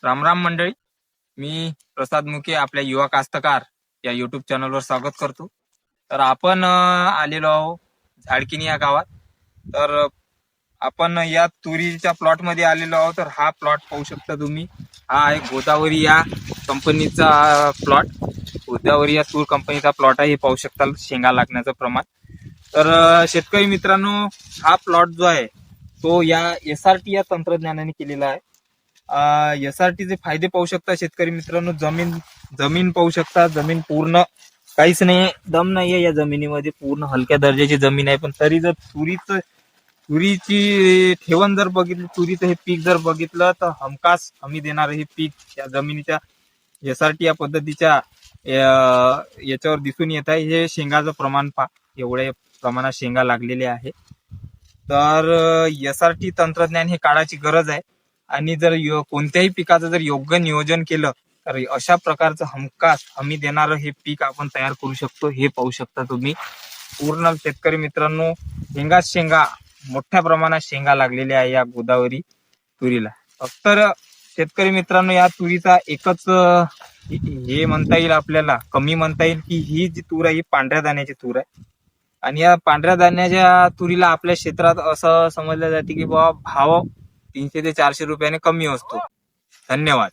राम राम मंडळी, मी प्रसाद मुके आपल्या युवा कास्तकार या युट्यूब चॅनलवर स्वागत करतो. तर आपण आलेलो आहोत झाडकिनी या गावात. तर आपण या तुरीच्या प्लॉट मध्ये आलेलो आहोत. तर हा प्लॉट पाहू शकता तुम्ही. हा आहे गोदावरी या कंपनीचा प्लॉट. गोदावरी या तूर कंपनीचा प्लॉट आहे. हे पाहू शकता शेंगा लागण्याचं प्रमाण. तर शेतकरी मित्रांनो, हा प्लॉट जो आहे तो या SRT या तंत्रज्ञानाने केलेला आहे. SRT चे फायदे पाहू शकता शेतकरी मित्रांनो. जमीन पाहू शकता. जमीन पूर्ण काहीच नाही, दम नाहीये या जमिनीमध्ये. पूर्ण हलक्या दर्जाची जमीन आहे. पण तरी जर तुरीची ठेवण जर बघितली, तुरीचं हे पीक जर बघितलं तर हमखास हमी देणार हे पीक या जमिनीच्या SRT या पद्धतीच्या याच्यावर दिसून येत आहे. हे शेंगाचं प्रमाण एवढ्या प्रमाणात शेंगा लागलेले आहे. तर SRT तंत्रज्ञान हे काळाची गरज आहे. आणि जर कोणत्याही पिकाचं जर योग्य नियोजन केलं तर अशा प्रकारचं हमखास हमी देणारं हे पीक आपण तयार करू शकतो. हे पाहू शकता तुम्ही. पूर्ण शेतकरी मित्रांनो, शेंगा मोठ्या प्रमाणात शेंगा लागलेल्या आहे या गोदावरी तुरीला. फक्त शेतकरी मित्रांनो, या तुरीचा एकच हे म्हणता येईल, आपल्याला कमी म्हणता येईल की ही जी तूर आहे ही पांढऱ्या दाण्याची तूर आहे. आणि या पांढऱ्या धान्याच्या तुरीला आपल्या क्षेत्रात असं समजलं जाते की बाबा भाव 300 ते 400 रुपयाने कमी असतो. धन्यवाद.